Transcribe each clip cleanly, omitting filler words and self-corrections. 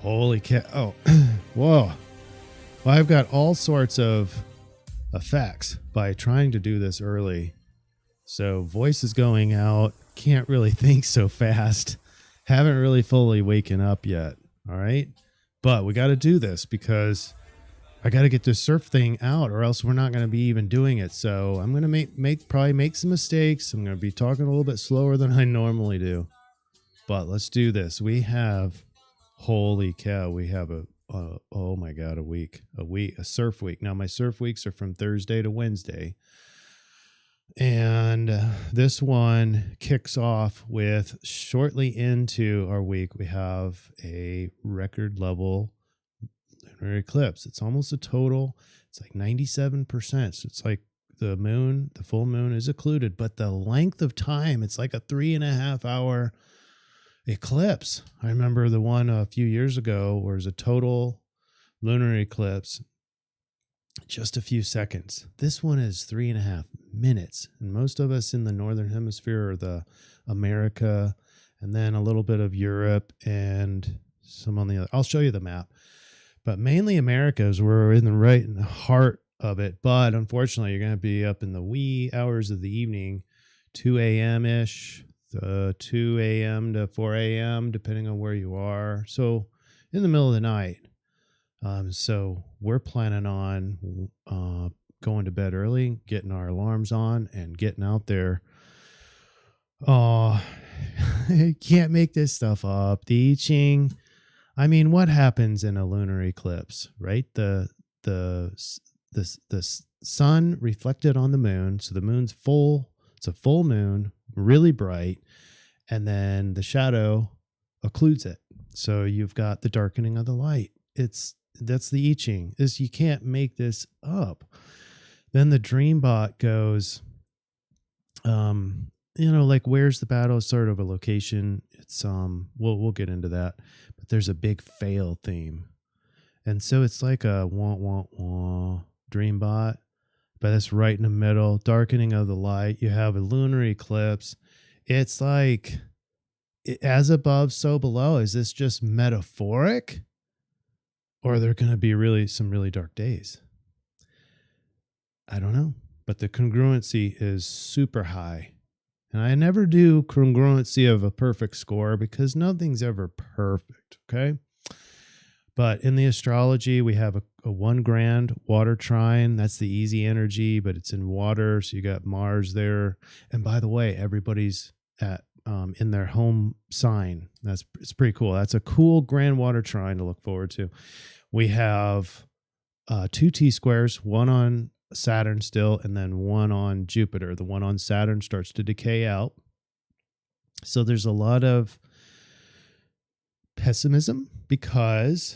Holy cow. Oh, whoa. Well, I've got all sorts of effects by trying to do this early. So voice is going out. Can't really think so fast. Haven't really fully waken up yet. All right. But we got to do this because I got to get this CIRF thing out or else we're not going to be even doing it. So I'm going to probably make some mistakes. I'm going to be talking a little bit slower than I normally do. But let's do this. We have, holy cow, we have oh my God, a CIRF week. Now my CIRF weeks are from Thursday to Wednesday. And this one kicks off with, shortly into our week, we have a record level lunar eclipse. It's almost a total. It's like 97%. So it's like the full moon is occluded, but the length of time, it's like a 3.5 hour eclipse. I remember the one a few years ago where it was a total lunar eclipse, just a few seconds. This one is 3.5 minutes. And most of us in the Northern Hemisphere are the America, and then a little bit of Europe and some on the other. I'll show you the map. But mainly Americas, we're in the heart of it. But unfortunately, you're going to be up in the wee hours of the evening, 2 a.m.-ish, 2 a.m. to 4 a.m., depending on where you are. So in the middle of the night. So we're planning on going to bed early, getting our alarms on, and getting out there. Oh, can't make this stuff up. The I-Ching. I mean, what happens in a lunar eclipse, right? The sun reflected on the moon. So the moon's full. It's a full moon, really bright. And then the shadow occludes it. So you've got the darkening of the light. That's the I-Ching. You can't make this up. Then the Dreambot goes, like where's the battle, sort of a location. It's we'll get into that. But there's a big fail theme. And so it's like a wah Dreambot, but it's right in the middle, darkening of the light. You have a lunar eclipse. It's like as above, so below. Is this just metaphoric? Or are there going to be some really dark days? I don't know. But the congruency is super high. And I never do congruency of a perfect score because nothing's ever perfect, okay? But in the astrology, we have a 1 grand water trine. That's the easy energy, but it's in water. So you got Mars there. And by the way, everybody's in their home sign. It's pretty cool. That's a cool grand water trine to look forward to. We have 2 T-squares, one on Saturn still, and then one on Jupiter. The one on Saturn starts to decay out. So there's a lot of pessimism because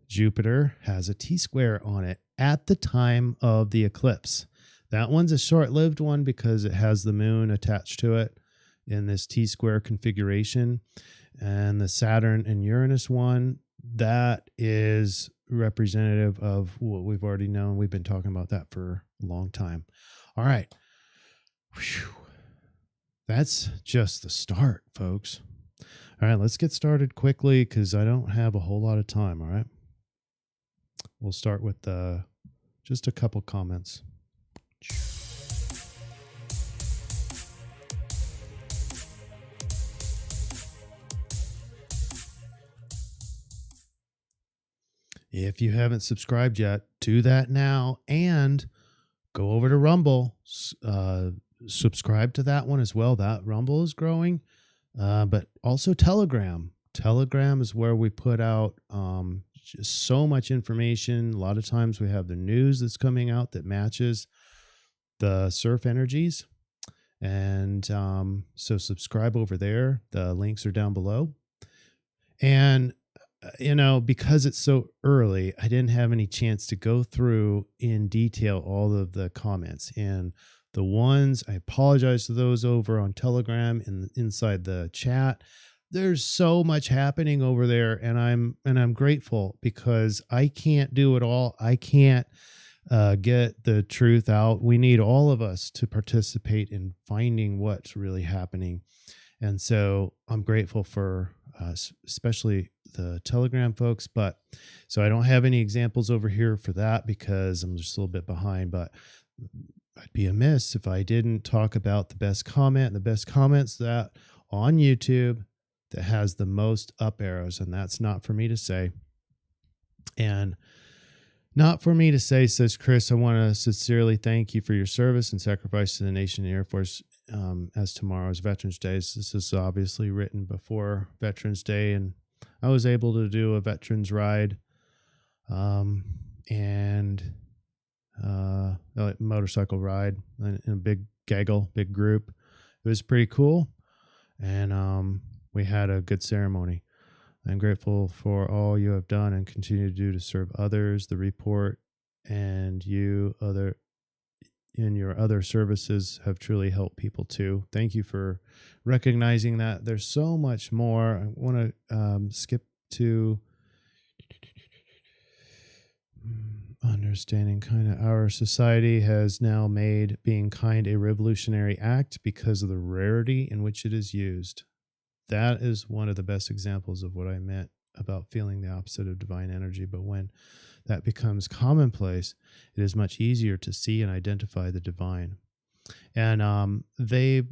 Jupiter has a T-square on it at the time of the eclipse. That one's a short-lived one because it has the moon attached to it in this T-square configuration. And the Saturn and Uranus one, that is representative of what we've already known. We've been talking about that for a long time. All right. Whew. That's just the start, folks. All right, let's get started quickly because I don't have a whole lot of time. All right. We'll start with just a couple comments. If you haven't subscribed yet, do that now and go over to Rumble. Subscribe to that one as well. That Rumble is growing, but also Telegram. Telegram is where we put out just so much information. A lot of times we have the news that's coming out that matches the CIRF energies. And so subscribe over there. The links are down below. And because it's so early, I didn't have any chance to go through in detail all of the comments. And the ones, I apologize to those over on Telegram and inside the chat. There's so much happening over there, and I'm grateful because I can't do it all. I can't get the truth out. We need all of us to participate in finding what's really happening. And so I'm grateful for especially the Telegram folks. But so I don't have any examples over here for that because I'm just a little bit behind. But I'd be amiss if I didn't talk about the best comment, and the best comments that on YouTube that has the most up arrows. And that's not for me to say. And not for me to say, says Chris, I want to sincerely thank you for your service and sacrifice to the nation and Air Force as tomorrow is Veterans Day. So this is obviously written before Veterans Day, and I was able to do a veterans ride and a motorcycle ride in a big gaggle, big group. It was pretty cool, and we had a good ceremony. I'm grateful for all you have done and continue to do to serve others. The report and your other services have truly helped people too. Thank you for recognizing that. There's so much more. I want to skip to understanding kind of our society has now made being kind a revolutionary act because of the rarity in which it is used. That is one of the best examples of what I meant about feeling the opposite of divine energy. But when that becomes commonplace, it is much easier to see and identify the divine. And they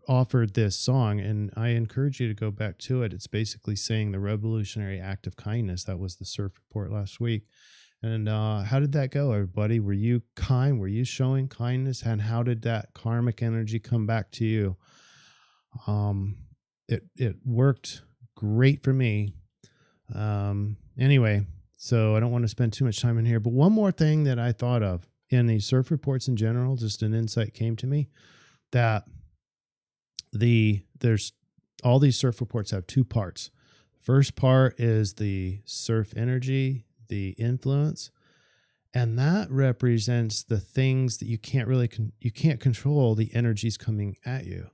offered this song, and I encourage you to go back to it. It's basically saying the revolutionary act of kindness. That was the CIRF report last week. And how did that go, everybody? Were you kind? Were you showing kindness? And how did that karmic energy come back to you? It worked great for me. Anyway, so I don't want to spend too much time in here, but one more thing that I thought of in the CIRF reports in general, just an insight came to me that there's all these CIRF reports have two parts. First part is the CIRF energy, the influence, and that represents the things that you can't control the energies coming at you.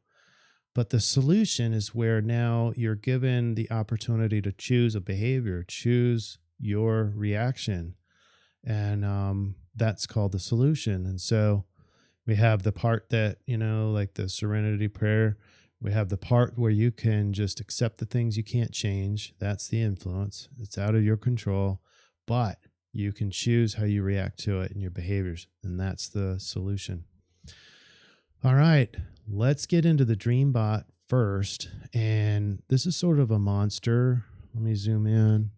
But the solution is where now you're given the opportunity to choose a behavior, choose your reaction. And that's called the solution. And so we have the part that, like the serenity prayer, we have the part where you can just accept the things you can't change. That's the influence. It's out of your control, but you can choose how you react to it and your behaviors. And that's the solution. All right. Let's get into the Dreambot first. And this is sort of a monster. Let me zoom in.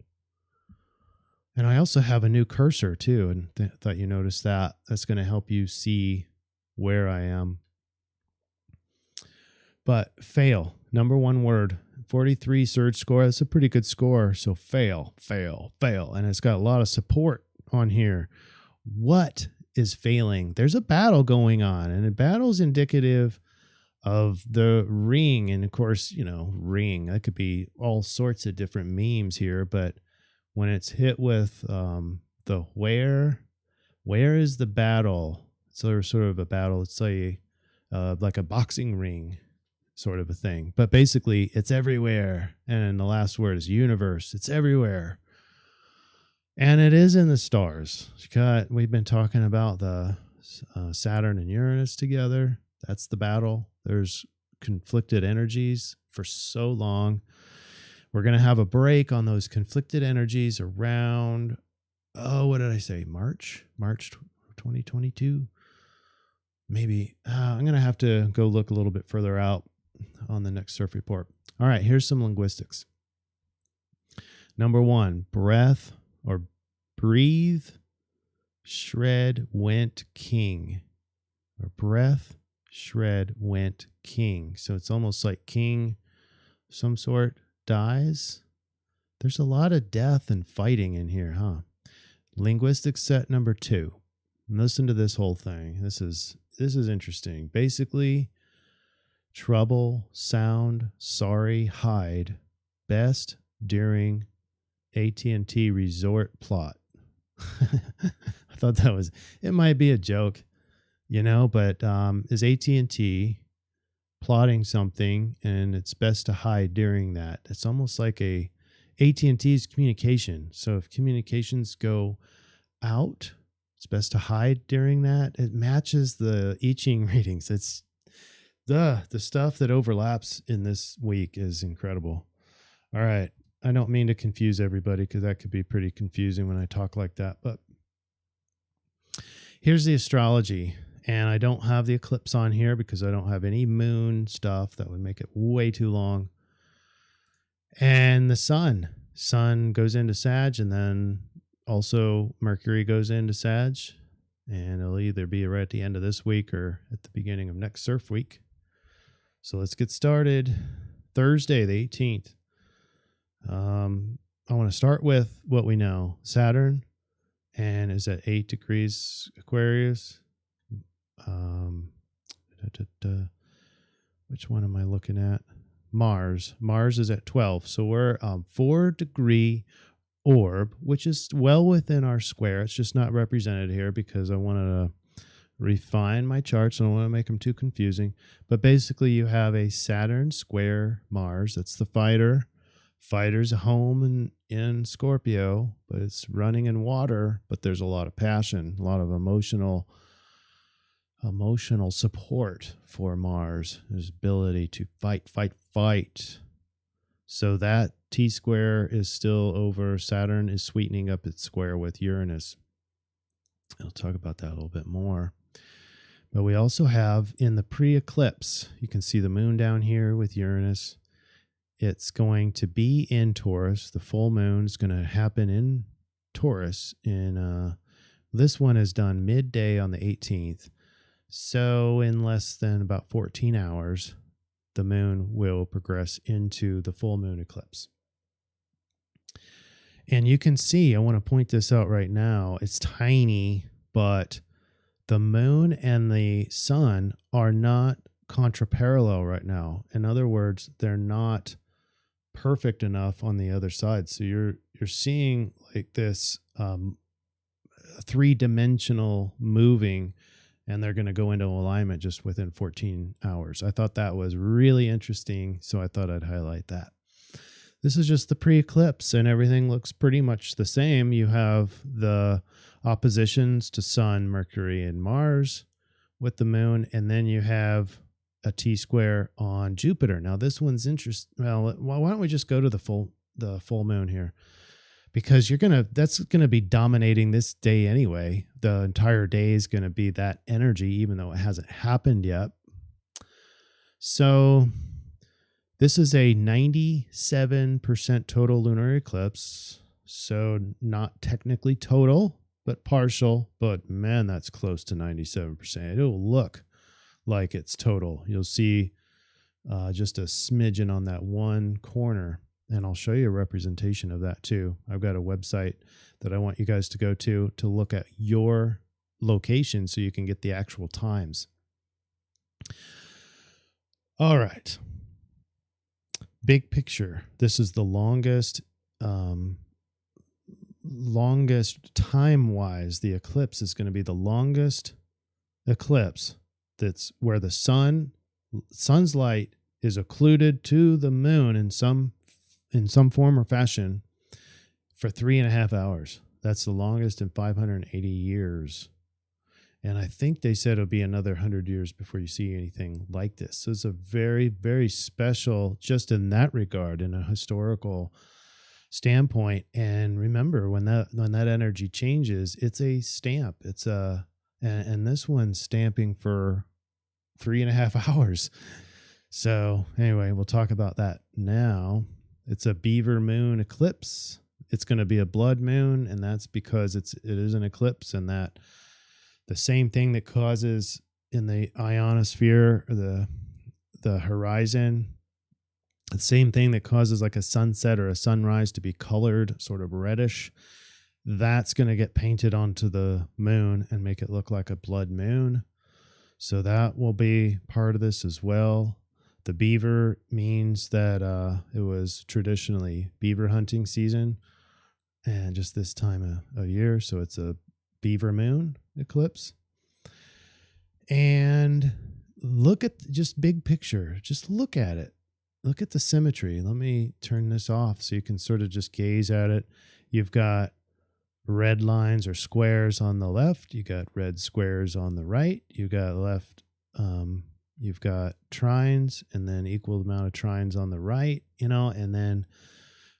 And I also have a new cursor too. And thought you noticed that. That's going to help you see where I am. But fail, number one word, 43 surge score. That's a pretty good score. So fail. And it's got a lot of support on here. What is failing? There's a battle going on, and a battle is indicative of the ring. And of course, ring, that could be all sorts of different memes here, but when it's hit with the where is the battle? So there's sort of a battle. It's like a boxing ring sort of a thing, but basically it's everywhere. And the last word is universe. It's everywhere. And it is in the stars. We've been talking about the Saturn and Uranus together. That's the battle. There's conflicted energies for so long. We're going to have a break on those conflicted energies around, what did I say? March 2022. Maybe I'm going to have to go look a little bit further out on the next CIRF report. All right, here's some linguistics. Number one, breath or breathe, shred, went, king. Or breath, shred, went, king. So it's almost like king, some sort, dies. There's a lot of death and fighting in here, huh? Linguistics set number 2. Listen to this whole thing. This is interesting. Basically, trouble, sound, sorry, hide, best during AT&T resort plot. I thought it might be a joke, but is AT&T plotting something, and it's best to hide during that? It's almost like AT&T's communication. So if communications go out, it's best to hide during that. It matches the I-Ching readings. It's the stuff that overlaps in this week is incredible. All right. I don't mean to confuse everybody because that could be pretty confusing when I talk like that. But here's the astrology. And I don't have the eclipse on here because I don't have any moon stuff. That would make it way too long. And the sun goes into Sag, and then also Mercury goes into Sag. And it'll either be right at the end of this week or at the beginning of next CIRF week. So let's get started. Thursday, the 18th. I want to start with what we know. Saturn and is at 8 degrees Aquarius. Which one am I looking at? Mars. Mars is at 12. So we're 4-degree orb, which is well within our square. It's just not represented here because I wanted to refine my charts. I don't want to make them too confusing. But basically you have a Saturn square Mars. That's the fighter. Fighter's home in Scorpio, but it's running in water, but there's a lot of passion, a lot of emotional support for Mars, his ability to fight. So that T square is still over. Saturn is sweetening up its square with Uranus. I'll talk about that a little bit more. But we also have in the pre-eclipse, you can see the moon down here with Uranus. It's going to be in Taurus. The full moon is going to happen in Taurus. This one is done midday on the 18th. So in less than about 14 hours, the moon will progress into the full moon eclipse. And you can see, I want to point this out right now. It's tiny, but the moon and the sun are not contraparallel right now. In other words, they're not perfect enough on the other side. So you're seeing like this three-dimensional moving, and they're going to go into alignment just within 14 hours. I thought that was really interesting, so I thought I'd highlight that. This is just the pre-eclipse, and everything looks pretty much the same. You have the oppositions to Sun, Mercury, and Mars with the moon, and then you have a T-square on Jupiter. Now this one's interesting. Well, why don't we just go to the full moon here? Because that's gonna be dominating this day anyway. The entire day is gonna be that energy, even though it hasn't happened yet. So this is a 97% total lunar eclipse. So not technically total, but partial. But man, that's close to 97%. It'll look like it's total. You'll see just a smidgen on that one corner, and I'll show you a representation of that too. I've got a website that I want you guys to go to look at your location so you can get the actual times. All right. Big picture. This is the longest time-wise. The eclipse is going to be the longest eclipse. That's where the sun's light is occluded to the moon in some form or fashion for 3.5 hours. That's the longest in 580 years. And I think they said it'll be another 100 years before you see anything like this. So it's a very, very special, just in that regard, in a historical standpoint. And remember, when that energy changes, it's a stamp. And this one's stamping for 3.5 hours. So anyway, we'll talk about that now. It's a Beaver moon eclipse. It's going to be a blood moon, and that's because it is an eclipse, and that the same thing that causes in the ionosphere, or the horizon, the same thing that causes like a sunset or a sunrise to be colored sort of reddish, that's going to get painted onto the moon and make it look like a blood moon. So that will be part of this as well. The beaver means that it was traditionally beaver hunting season, and just this time of year. So it's a beaver moon eclipse. And look at just big picture. Just look at it. Look at the symmetry. Let me turn this off so you can sort of just gaze at it. You've got red lines or squares on the left. You got red squares on the right. You got left. You've got trines, and then equal amount of trines on the right. And then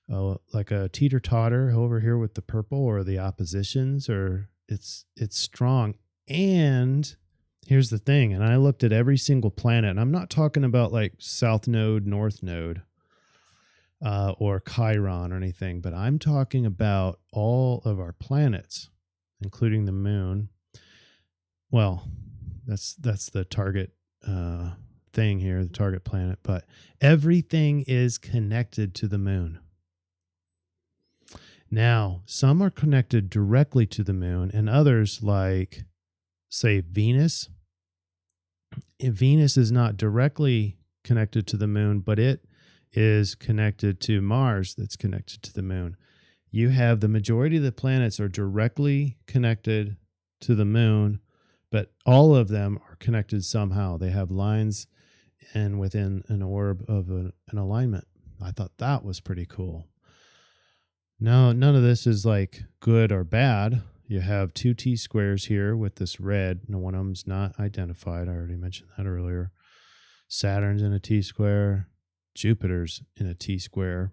like a teeter-totter over here with the purple or the oppositions, or it's strong. And here's the thing, and I looked at every single planet, and I'm not talking about like south node, north node, or Chiron or anything, but I'm talking about all of our planets, including the moon. Well, that's the target thing here, the target planet, but everything is connected to the moon. Now, some are connected directly to the moon, and others, like, say, Venus. Venus is not directly connected to the moon, but it is connected to Mars that's connected to the moon. You have the majority of the planets are directly connected to the moon, but all of them are connected somehow. They have lines and within an orb of an alignment. I thought that was pretty cool. Now, none of this is like good or bad. You have two T-squares here with this red. No, one of them's not identified. I already mentioned that earlier. Saturn's in a T-square. Jupiter's in a T-square.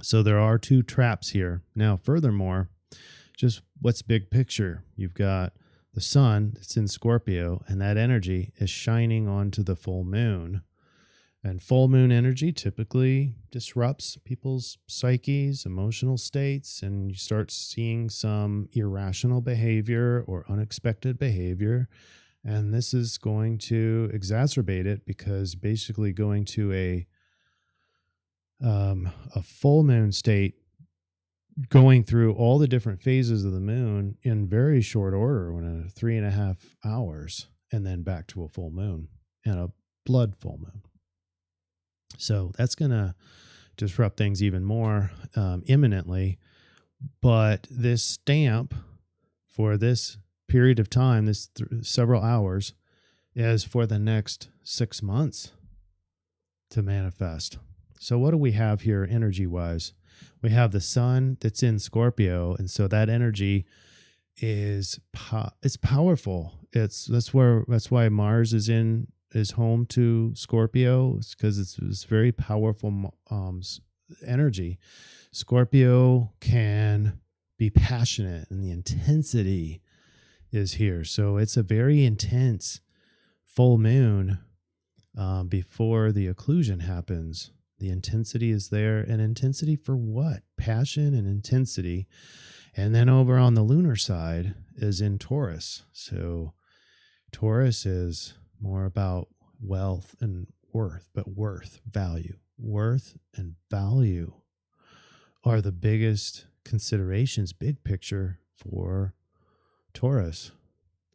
So there are two traps here. Now, furthermore, just what's big picture? You've got the sun that's in Scorpio, and that energy is shining onto the full moon. And full moon energy typically disrupts people's psyches, emotional states, and you start seeing some irrational behavior or unexpected behavior. And this is going to exacerbate it, because basically going to a full moon state, going through all the different phases of the moon in very short order, in 3.5 hours, and then back to a full moon and a blood full moon. So that's going to disrupt things even more imminently. But this stamp for this period of time, this several hours, is for the next 6 months to manifest. So what do we have here energy-wise? We have the sun that's in Scorpio, and so that energy is it's powerful. That's why Mars is home to Scorpio, because it's very powerful energy. Scorpio can be passionate, and the intensity is here. So it's a very intense full moon before the occlusion happens. The intensity is there, and intensity for what? Passion and intensity. And then over on the lunar side is in Taurus. So Taurus is more about wealth and worth, but value. Worth and value are the biggest considerations, big picture, for Taurus.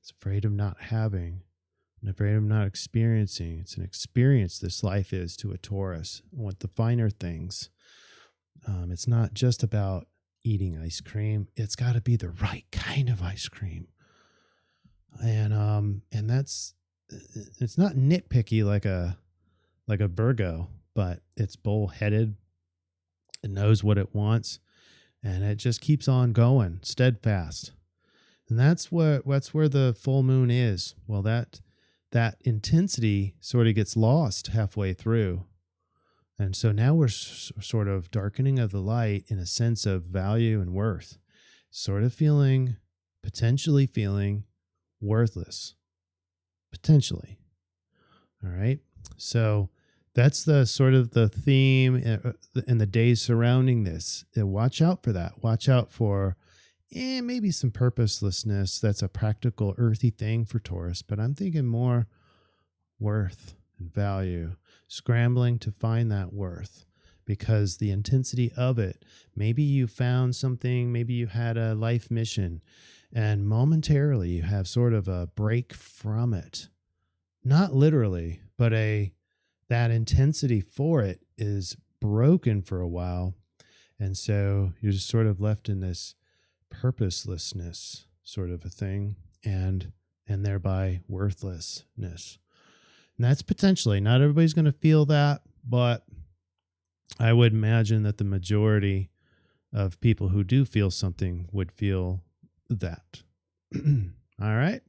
It's afraid of not having and afraid of not experiencing. It's an experience this life is to a Taurus. I want the finer things. It's not just about eating ice cream. It's got to be the right kind of ice cream. And that's, it's not nitpicky like a Virgo, but it's bullheaded. It knows what it wants, and it just keeps on going, steadfast. And that's where the full moon is. Well, that intensity sort of gets lost halfway through. And so now we're sort of darkening of the light in a sense of value and worth, sort of potentially feeling worthless, potentially. All right. So that's the sort of the theme in the days surrounding this. Watch out for that. Watch out for maybe some purposelessness. That's a practical, earthy thing for Taurus, but I'm thinking more worth and value, scrambling to find that worth, because the intensity of it, maybe you found something, maybe you had a life mission, and momentarily you have sort of a break from it. Not literally, but that intensity for it is broken for a while. And so you're just sort of left in this purposelessness sort of a thing, and thereby worthlessness. And that's potentially, not everybody's going to feel that, but I would imagine that the majority of people who do feel something would feel that. All right.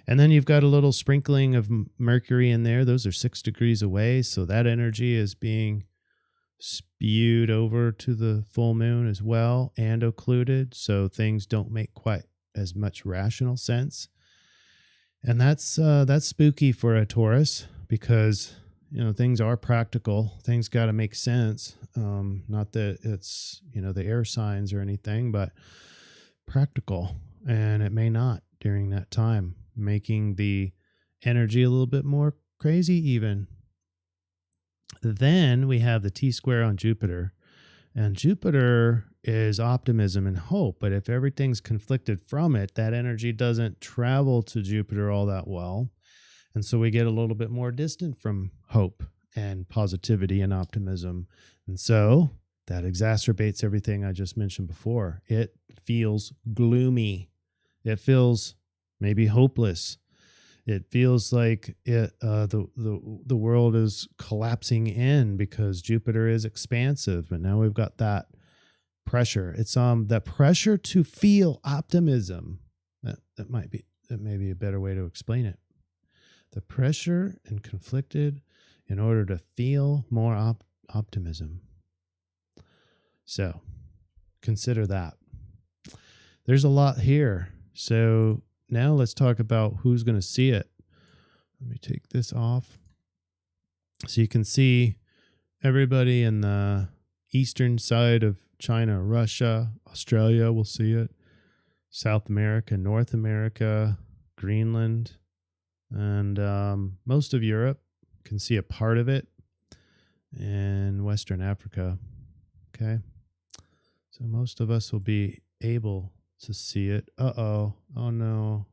And then you've got a little sprinkling of Mercury in there. Those are 6 degrees away. So that energy is being spewed over to the full moon as well and occluded, so things don't make quite as much rational sense. And that's spooky for a Taurus because things are practical. Things got to make sense. Not that it's the air signs or anything, but practical, and it may not during that time, making the energy a little bit more crazy even. Then we have the T-square on Jupiter, and Jupiter is optimism and hope, but if everything's conflicted from it, that energy doesn't travel to Jupiter all that well, and so we get a little bit more distant from hope and positivity and optimism, and so that exacerbates everything I just mentioned before. It feels gloomy. It feels maybe hopeless. It feels like the world is collapsing in because Jupiter is expansive, but now we've got that pressure. It's that pressure to feel optimism. That may be a better way to explain it. The pressure and conflicted in order to feel more optimism. So consider that. There's a lot here. So now let's talk about who's going to see it. Let me take this off. So you can see everybody in the eastern side of China, Russia, Australia will see it. South America, North America, Greenland, and most of Europe can see a part of it, and Western Africa. Okay. So most of us will be able to see it. Oh no,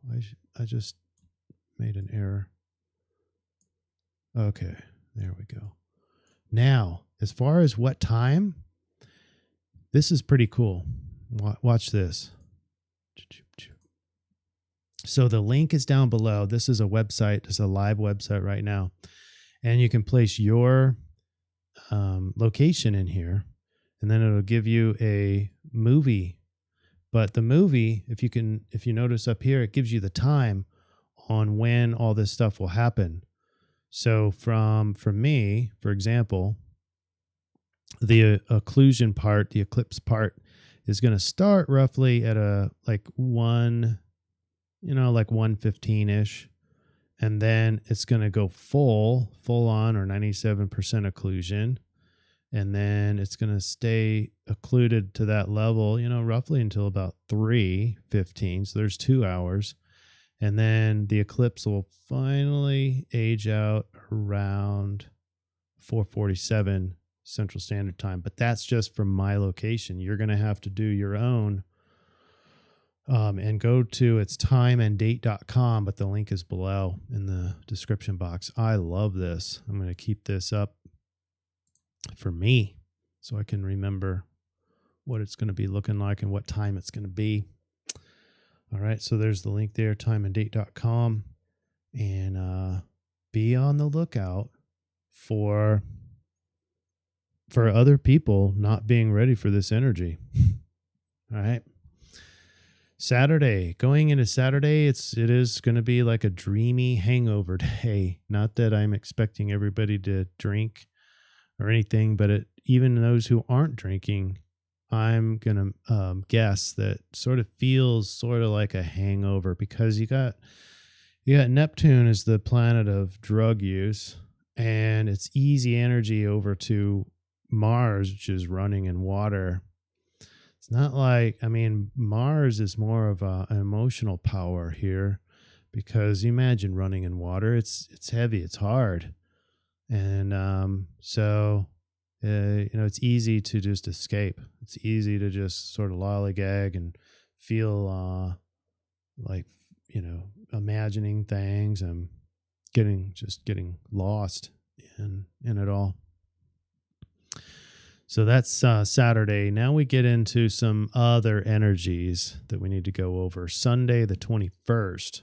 I just made an error. Okay, there we go. Now, as far as what time, this is pretty cool. Watch this. So the link is down below. This is a website. It's a live website right now, and you can place your location in here, and then it'll give you a movie. But the movie, if you notice up here, it gives you the time on when all this stuff will happen. So for me, for example, the occlusion part, the eclipse part, is going to start roughly at like 1:15-ish. And then it's going to go full on, or 97% occlusion. And then it's going to stay occluded to that level, roughly until about 3:15. So there's 2 hours. And then the eclipse will finally age out around 4:47 Central Standard Time. But that's just from my location. You're going to have to do your own and go to it's timeanddate.com, but the link is below in the description box. I love this. I'm going to keep this up for me so I can remember what it's going to be looking like and what time it's going to be. All right, so there's the link there, timeanddate.com, and be on the lookout for other people not being ready for this energy. All right. Saturday, going into Saturday, it is going to be like a dreamy hangover day. Not that I'm expecting everybody to drink or anything, but even those who aren't drinking, I'm going to guess that sort of feels sort of like a hangover, because you got Neptune as the planet of drug use, and it's easy energy over to Mars, which is running in water. It's not like, Mars is more of an emotional power here, because you imagine running in water. It's heavy, it's hard. And so it's easy to just escape. It's easy to just sort of lollygag and feel like, imagining things and getting lost in it all. So that's Saturday. Now we get into some other energies that we need to go over. Sunday, the 21st.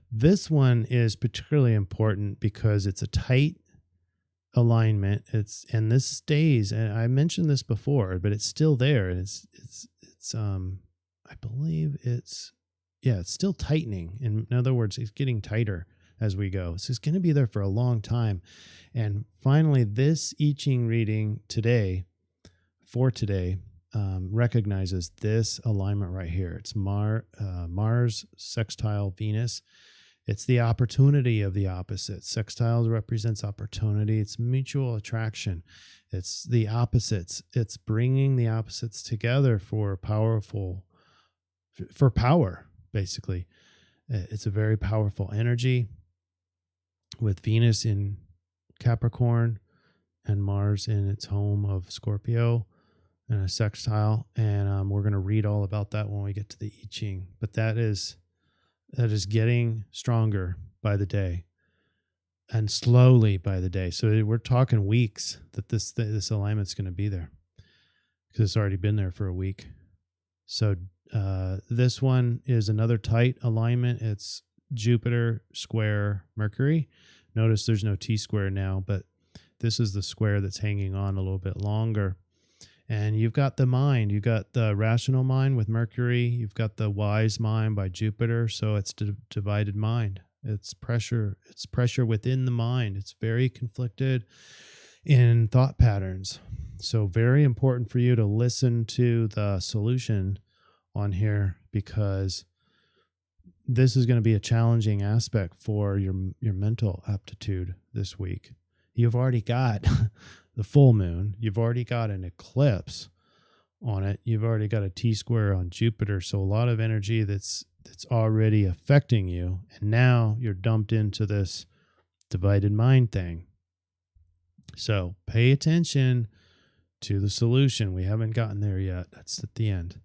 This one is particularly important because it's a tight alignment. And this stays, and I mentioned this before, but it's still there. And it's I believe it's still tightening. In other words, it's getting tighter. as we go. So it's going to be there for a long time. And finally, this I-Ching reading today, recognizes this alignment right here. It's Mars sextile Venus. It's the opportunity of the opposites. Sextiles represents opportunity. It's mutual attraction. It's the opposites. It's bringing the opposites together for power, basically. It's a very powerful energy with Venus in Capricorn and Mars in its home of Scorpio and a sextile. And we're going to read all about that when we get to the I-Ching. But that is getting stronger by the day and slowly by the day. So we're talking weeks that this alignment's going to be there because it's already been there for a week. So this one is another tight alignment. It's Jupiter square Mercury. Notice there's no T-square now, but this is the square that's hanging on a little bit longer. And you've got the mind. You've got the rational mind with Mercury. You've got the wise mind by Jupiter. So it's divided mind. It's pressure. It's pressure within the mind. It's very conflicted in thought patterns. So very important for you to listen to the solution on here, because this is going to be a challenging aspect for your mental aptitude this week. You've already got the full moon. You've already got an eclipse on it. You've already got a T-square on Jupiter. So a lot of energy that's already affecting you. And now you're dumped into this divided mind thing. So pay attention to the solution. We haven't gotten there yet. That's at the end.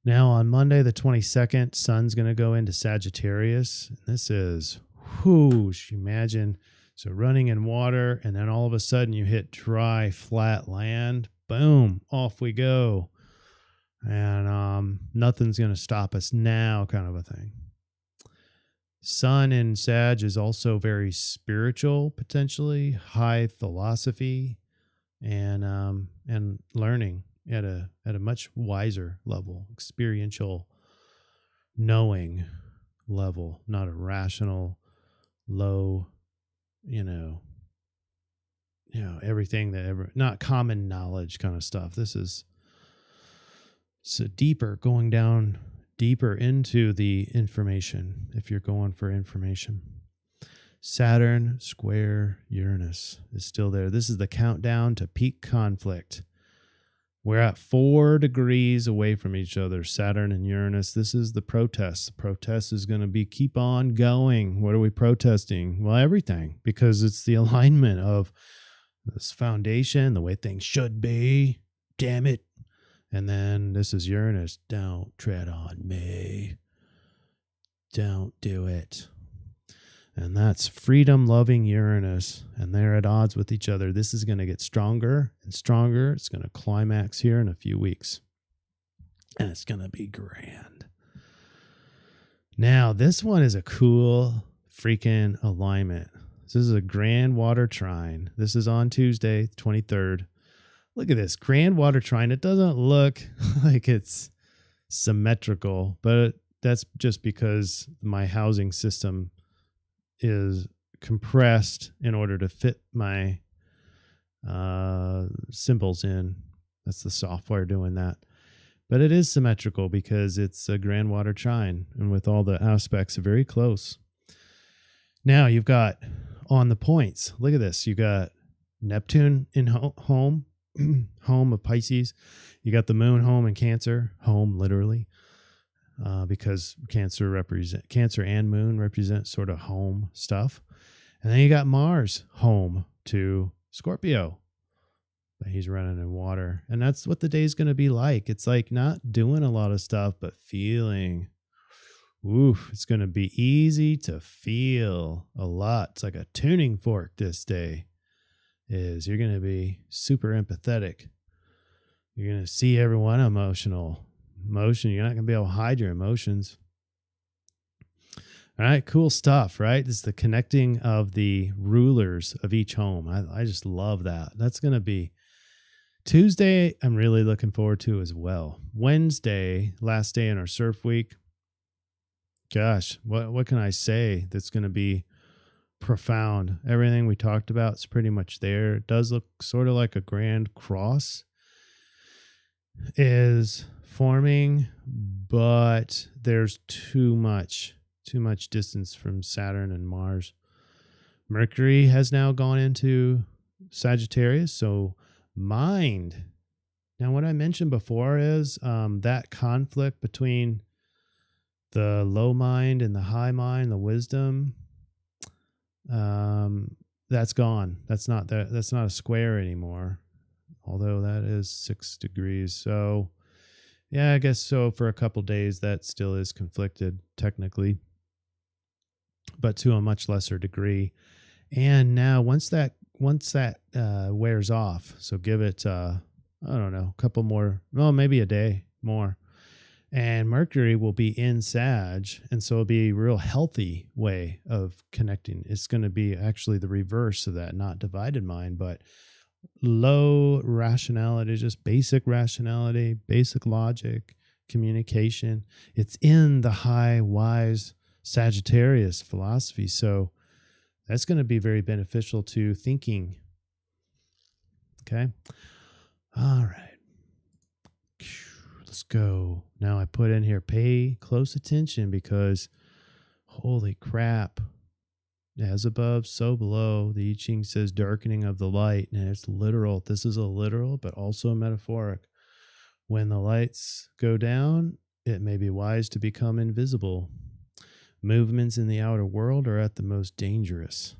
Now on Monday, the 22nd, Sun's going to go into Sagittarius. And this is whoosh. Imagine. So running in water, and then all of a sudden you hit dry, flat land. Boom, off we go. And nothing's going to stop us now, kind of a thing. Sun in Sag is also very spiritual, potentially, high philosophy, and learning at a much wiser level, experiential knowing level, not a rational, low, everything that ever, not common knowledge kind of stuff. This is so going down deeper into the information if you're going for information. Saturn square Uranus is still there. This is the countdown to peak conflict. We're at 4 degrees away from each other, Saturn and Uranus. This is the protest. The protest is going to be keep on going. What are we protesting? Well, everything, because it's the alignment of this foundation, the way things should be. Damn it. And then this is Uranus. Don't tread on me. Don't do it. And that's freedom-loving Uranus, and they're at odds with each other. This is going to get stronger and stronger. It's going to climax here in a few weeks, and it's going to be grand. Now, this one is a cool freaking alignment. This is a grand water trine. This is on Tuesday, 23rd. Look at this grand water trine. It doesn't look like it's symmetrical, but that's just because my housing system is compressed in order to fit my symbols in. That's the software doing that. But it is symmetrical because it's a grand water trine, and with all the aspects very close. Now you've got on the points, look at this. You got Neptune in home, home of Pisces. You got the moon home in Cancer, home literally. Because Cancer and Moon represent sort of home stuff. And then you got Mars home to Scorpio. But he's running in water. And that's what the day's going to be like. It's like not doing a lot of stuff, but feeling. Oof, it's going to be easy to feel a lot. It's like a tuning fork this day. You're going to be super empathetic. You're going to see everyone emotion. You're not going to be able to hide your emotions. All right, cool stuff, right? It's the connecting of the rulers of each home. I just love that. That's going to be Tuesday. I'm really looking forward to as well. Wednesday, last day in our CIRF week. Gosh, what can I say that's going to be profound. Everything we talked about is pretty much there. It does look sort of like a grand cross is forming, but there's too much distance from Saturn and Mars. Mercury has now gone into Sagittarius, so mind. Now, what I mentioned before is that conflict between the low mind and the high mind, the wisdom. That's gone. That's not a square anymore. Although that is 6 degrees. So, yeah, I guess so. For a couple days, that still is conflicted technically, but to a much lesser degree. And now, once that wears off, so give it, I don't know, a couple more, well, maybe a day more, and Mercury will be in Sag, and so it'll be a real healthy way of connecting. It's going to be actually the reverse of that, not divided mind, but low rationality, just basic rationality, basic logic, communication. It's in the high, wise Sagittarius philosophy. So that's going to be very beneficial to thinking. Okay. All right. Let's go. Now I put in here, pay close attention because holy crap. As above, so below. The I-Ching says darkening of the light, and it's literal. This is a literal, but also a metaphoric. When the lights go down, it may be wise to become invisible. Movements in the outer world are at the most dangerous.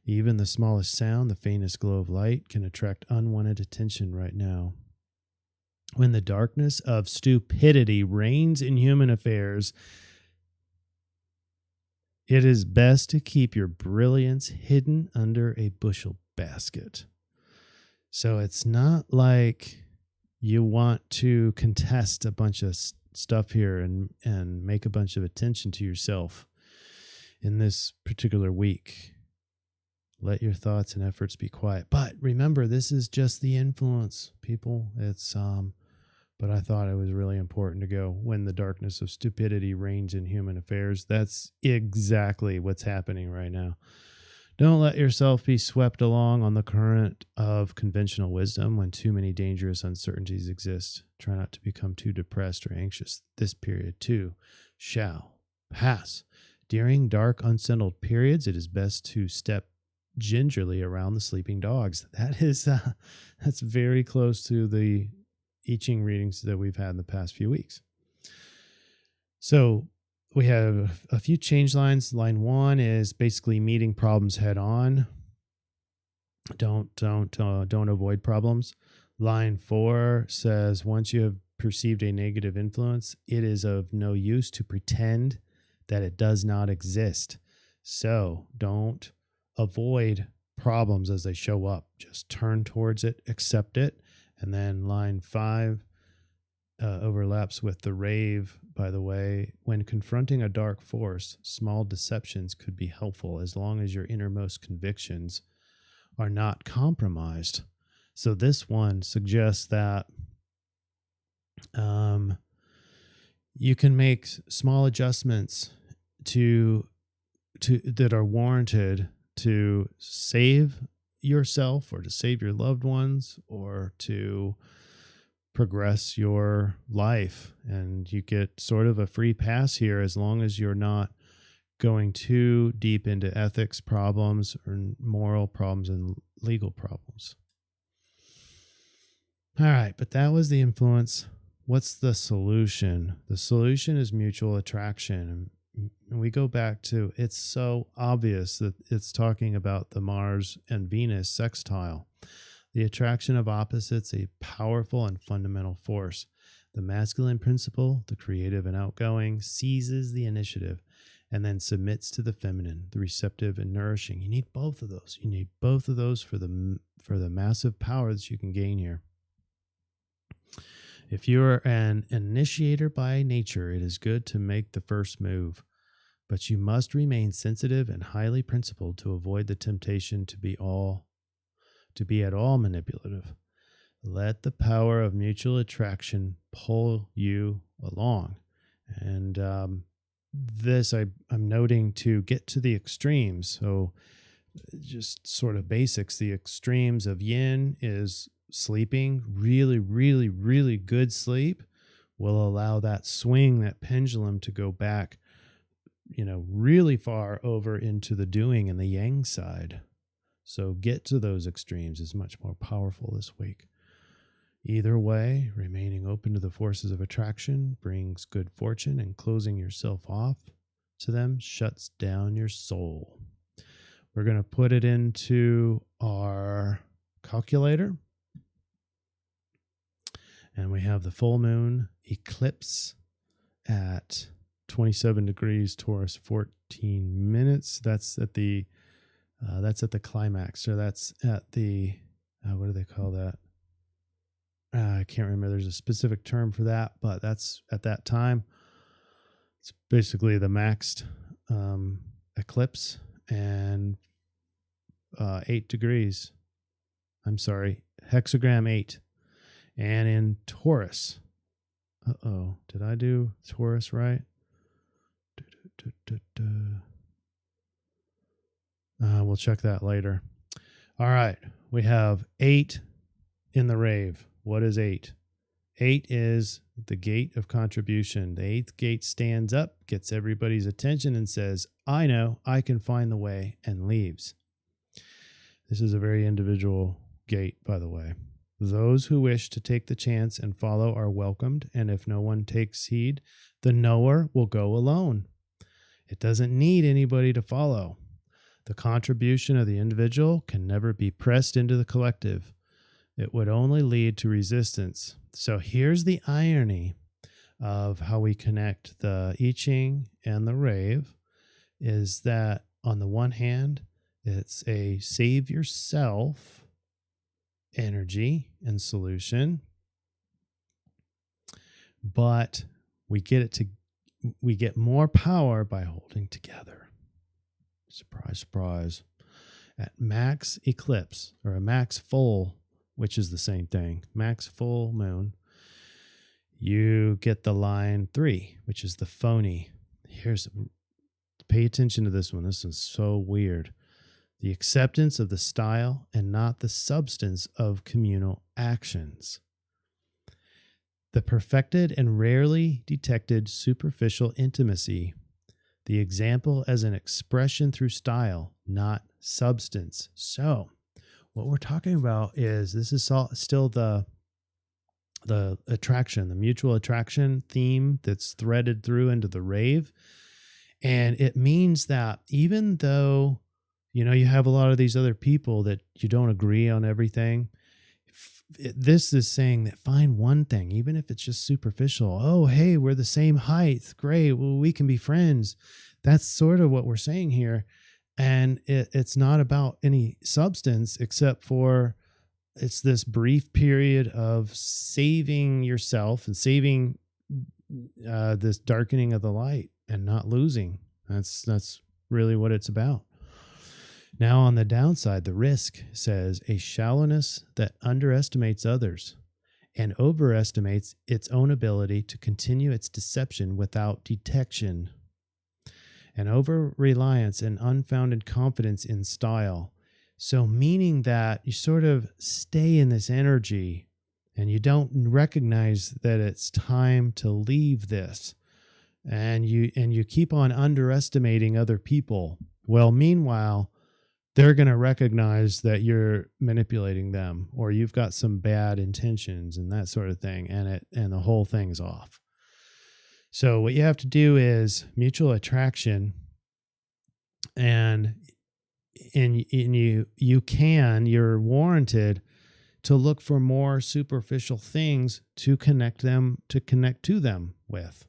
Even the smallest sound, the faintest glow of light, can attract unwanted attention right now. When the darkness of stupidity reigns in human affairs, it is best to keep your brilliance hidden under a bushel basket. So it's not like you want to contest a bunch of stuff here and make a bunch of attention to yourself in this particular week. Let your thoughts and efforts be quiet. But remember, this is just the influence, people. It's but I thought it was really important to go when the darkness of stupidity reigns in human affairs. That's exactly what's happening right now. Don't let yourself be swept along on the current of conventional wisdom when too many dangerous uncertainties exist. Try not to become too depressed or anxious. This period, too, shall pass. During dark, unsettled periods, it is best to step gingerly around the sleeping dogs. That is, that's very close to the I-Ching readings that we've had in the past few weeks. So we have a few change lines. Line 1 is basically meeting problems head on. Don't avoid problems. Line 4 says once you have perceived a negative influence, it is of no use to pretend that it does not exist. So don't avoid problems as they show up. Just turn towards it, accept it. And then line 5 overlaps with the rave, by the way. When confronting a dark force, small deceptions could be helpful as long as your innermost convictions are not compromised. So this one suggests that you can make small adjustments to that are warranted to save yourself or to save your loved ones or to progress your life. And you get sort of a free pass here as long as you're not going too deep into ethics problems or moral problems and legal problems. All right, but that was the influence. What's the solution? The solution is mutual attraction. And we go back to, it's so obvious that it's talking about the Mars and Venus sextile. The attraction of opposites, a powerful and fundamental force. The masculine principle, the creative and outgoing, seizes the initiative and then submits to the feminine, the receptive and nourishing. You need both of those. You need both of those for the massive power that you can gain here. If you're an initiator by nature, it is good to make the first move, but you must remain sensitive and highly principled to avoid the temptation to be at all manipulative. Let the power of mutual attraction pull you along. And this I'm noting to get to the extremes. So just sort of basics. The extremes of yin is sleeping, really, really, really good sleep will allow that swing, that pendulum to go back, really far over into the doing and the yang side. So get to those extremes is much more powerful this week. Either way, remaining open to the forces of attraction brings good fortune, and closing yourself off to them shuts down your soul. We're going to put it into our calculator. And we have the full moon eclipse at 27 degrees Taurus, 14 minutes. That's at the climax. So that's at the, what do they call that? I can't remember. There's a specific term for that, but that's at that time. It's basically the maxed eclipse, and 8 degrees. I'm sorry, hexagram 8. And in Taurus, did I do Taurus right? We'll check that later. All right, we have 8 in the rave. What is 8? 8 is the gate of contribution. The 8th gate stands up, gets everybody's attention, and says, I know, I can find the way, and leaves. This is a very individual gate, by the way. Those who wish to take the chance and follow are welcomed, and if no one takes heed, the knower will go alone. It doesn't need anybody to follow. The contribution of the individual can never be pressed into the collective. It would only lead to resistance. So here's the irony of how we connect the I-Ching and the rave, is that on the one hand, it's a save yourself energy and solution, but we get more power by holding together. Surprise, surprise. At max eclipse, or a max full, which is the same thing, max full moon, you get the line 3, which is the phony. Pay attention to this one. This is so weird. The acceptance of the style and not the substance of communal actions. The perfected and rarely detected superficial intimacy. The example as an expression through style, not substance. So, what we're talking about is this is still the attraction, the mutual attraction theme that's threaded through into the rave. And it means that even though, you have a lot of these other people that you don't agree on everything, this is saying that find one thing, even if it's just superficial. Oh, hey, we're the same height. Great. Well, we can be friends. That's sort of what we're saying here. And it's not about any substance, except for it's this brief period of saving yourself and saving this darkening of the light and not losing. That's really what it's about. Now, on the downside, the risk says a shallowness that underestimates others and overestimates its own ability to continue its deception without detection. An over-reliance and unfounded confidence in style. So meaning that you sort of stay in this energy and you don't recognize that it's time to leave this. And you keep on underestimating other people. Well, meanwhile, they're going to recognize that you're manipulating them, or you've got some bad intentions and that sort of thing, and the whole thing's off. So what you have to do is mutual attraction, and you're warranted to look for more superficial things to connect to them with.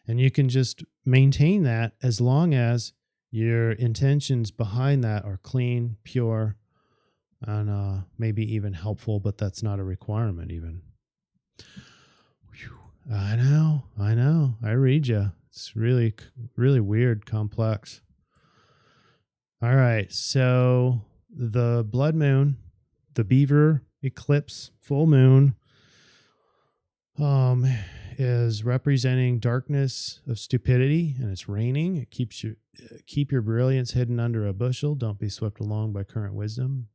And you can just maintain that as long as your intentions behind that are clean, pure, and maybe even helpful, but that's not a requirement even. Whew. I know. I read you. It's really, really weird, complex. All right. So the blood moon, the Beaver eclipse, full moon, is representing darkness of stupidity, and it's raining. It keep your brilliance hidden under a bushel. Don't be swept along by current wisdom.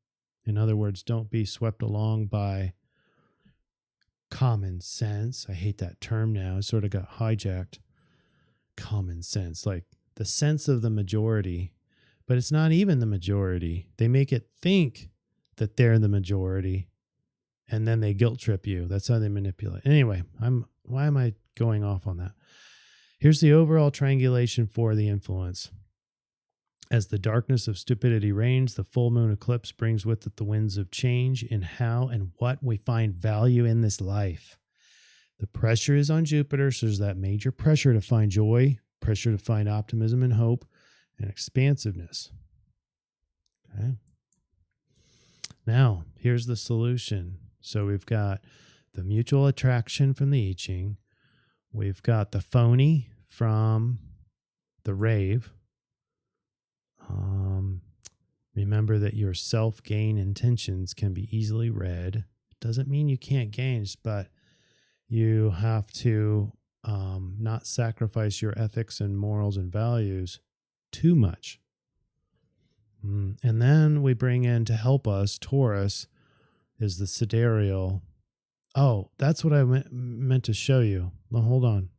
In other words, don't be swept along by common sense. I hate that term now. It sort of got hijacked. Common sense, like the sense of the majority, but it's not even the majority. They make it think that they're the majority, and then they guilt trip you. That's how they manipulate. Anyway, why am I going off on that? Here's the overall triangulation for the influence. As the darkness of stupidity reigns, the full moon eclipse brings with it the winds of change in how and what we find value in this life. The pressure is on Jupiter, so there's that major pressure to find joy, pressure to find optimism and hope, and expansiveness. Okay. Now, here's the solution. So we've got the mutual attraction from the I-Ching. We've got the phony from the rave. Remember that your self-gain intentions can be easily read. It doesn't mean you can't gain, but you have to not sacrifice your ethics and morals and values too much. And then we bring in, to help us, Taurus is the sidereal. Oh, that's what I meant to show you. Well, hold on.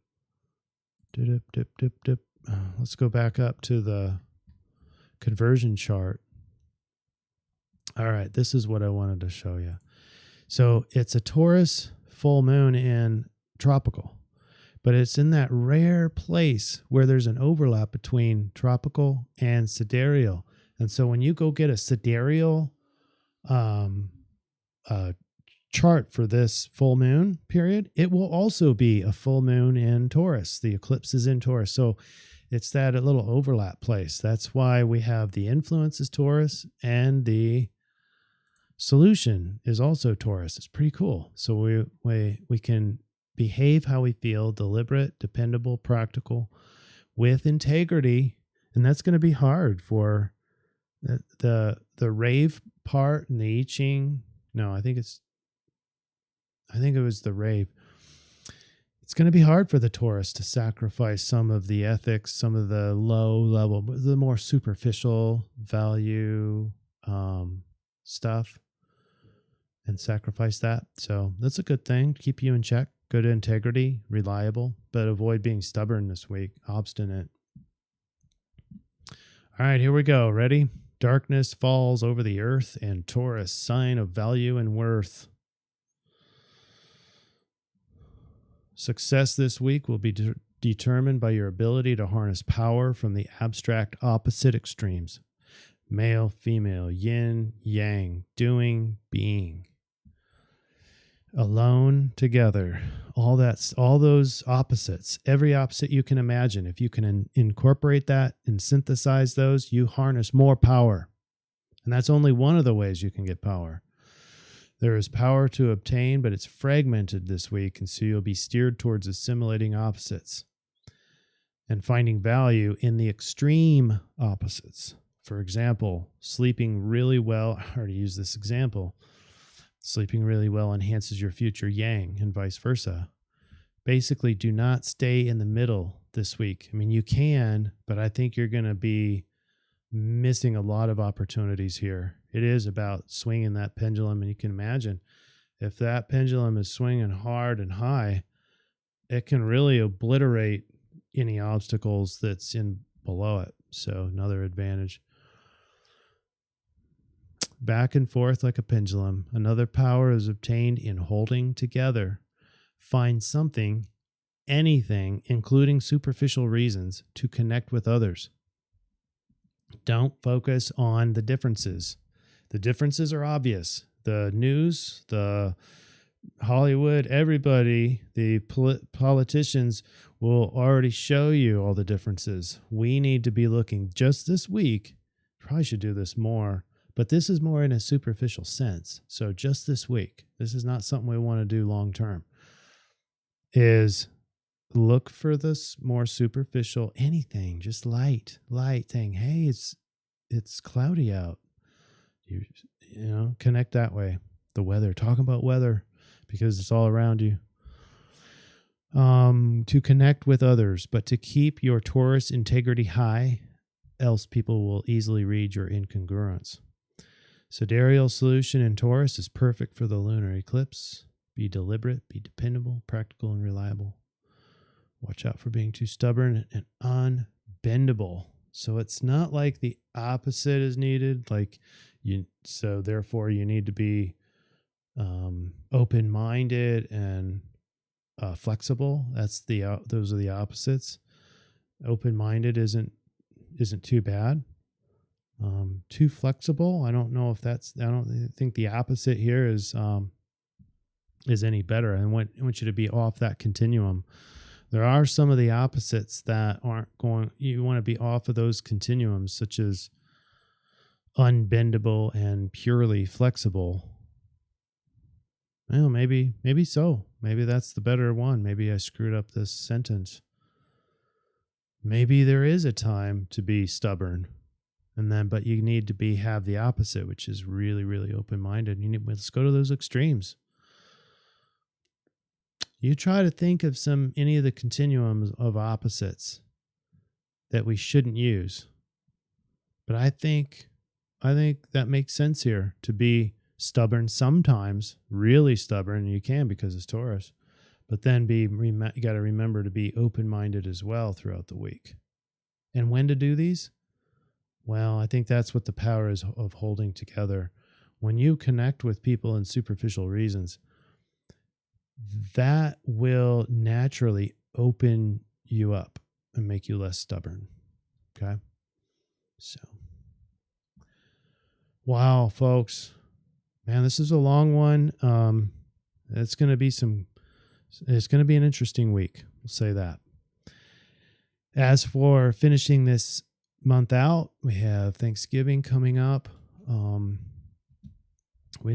Let's go back up to the conversion chart. All right, this is what I wanted to show you. So it's a Taurus full moon in tropical, but it's in that rare place where there's an overlap between tropical and sidereal. And so when you go get a sidereal chart for this full moon period, it will also be a full moon in Taurus. The eclipse is in Taurus. So it's that little overlap place. That's why we have the influence is Taurus and the solution is also Taurus. It's pretty cool. So we can behave how we feel, deliberate, dependable, practical, with integrity. And that's going to be hard for the rave part and the I-Ching. No, I think it was the rave. It's going to be hard for the Taurus to sacrifice some of the ethics, some of the low level, the more superficial value stuff, and sacrifice that. So that's a good thing. Keep you in check. Good integrity, reliable, but avoid being stubborn this week, obstinate. All right, here we go. Ready? Darkness falls over the earth, and Taurus, sign of value and worth. Success this week will be determined by your ability to harness power from the abstract opposite extremes. Male, female, yin, yang, doing, being. Alone, together. All those opposites. Every opposite you can imagine. If you can incorporate that and synthesize those, you harness more power. And that's only one of the ways you can get power. There is power to obtain, but it's fragmented this week, and so you'll be steered towards assimilating opposites and finding value in the extreme opposites. For example, sleeping really well. I already used this example. Sleeping really well enhances your future yang and vice versa. Basically, do not stay in the middle this week. I mean, you can, but I think you're going to be missing a lot of opportunities here. It is about swinging that pendulum, and you can imagine if that pendulum is swinging hard and high, it can really obliterate any obstacles that's in below it. So another advantage. Back and forth like a pendulum. Another power is obtained in holding together. Find something, anything, including superficial reasons, to connect with others. Don't focus on the differences. The differences are obvious. The news, the Hollywood, everybody, the politicians will already show you all the differences. We need to be looking just this week. Probably should do this more, but this is more in a superficial sense. So just this week, this is not something we want to do long term, is look for this more superficial anything, just light thing. Hey, it's cloudy out. You know, connect that way. The weather, talking about weather because it's all around you. to connect with others, but to keep your Taurus integrity high, else people will easily read your incongruence. Sidereal solution in Taurus is perfect for the lunar eclipse. Be deliberate, be dependable, practical, and reliable. Watch out for being too stubborn and unbendable. So it's not like the opposite is needed. So therefore you need to be open-minded and flexible. Those are the opposites. Open-minded isn't too bad. Too flexible, I don't think the opposite here is any better. I want you to be off that continuum. There are some of the opposites that you want to be off of those continuums, such as unbendable and purely flexible. Well, maybe so. Maybe that's the better one. Maybe I screwed up this sentence. Maybe there is a time to be stubborn, but you need to have the opposite, which is really, really open-minded. Let's go to those extremes. You try to think of any of the continuums of opposites that we shouldn't use. But I think that makes sense here, to be stubborn sometimes, really stubborn, and you can because it's Taurus. But then you got to remember to be open-minded as well throughout the week. And when to do these? Well, I think that's what the power is of holding together. When you connect with people in superficial reasons, that will naturally open you up and make you less stubborn. Okay? So, wow, folks. Man, this is a long one. It's going to be an interesting week. We'll say that. As for finishing this month out, we have Thanksgiving coming up. We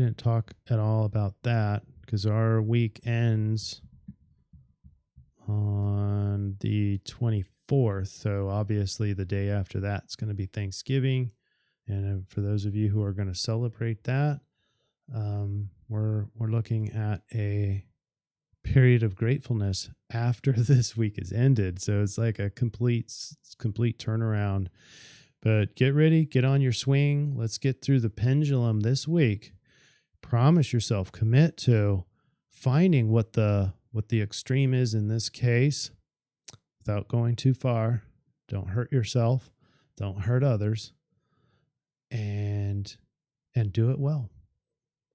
didn't talk at all about that because our week ends on the 24th. So obviously the day after that is going to be Thanksgiving. And for those of you who are going to celebrate that, we're looking at a period of gratefulness after this week is ended. So it's like a complete turnaround. But get ready, get on your swing. Let's get through the pendulum this week. Promise yourself, commit to finding what the extreme is in this case without going too far. Don't hurt yourself. Don't hurt others. And do it well.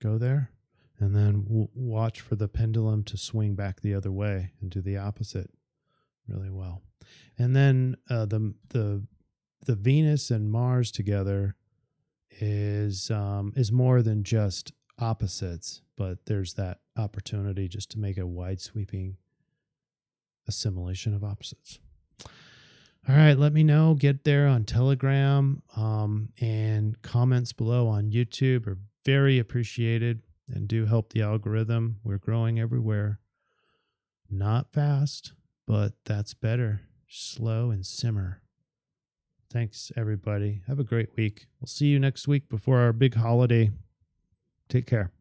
Go there and then watch for the pendulum to swing back the other way and do the opposite really well. And then the Venus and Mars together is more than just opposites, but there's that opportunity just to make a wide sweeping assimilation of opposites. All right, let me know. Get there on Telegram, and comments below on YouTube are very appreciated and do help the algorithm. We're growing everywhere. Not fast, but that's better. Slow and simmer. Thanks, everybody. Have a great week. We'll see you next week before our big holiday. Take care.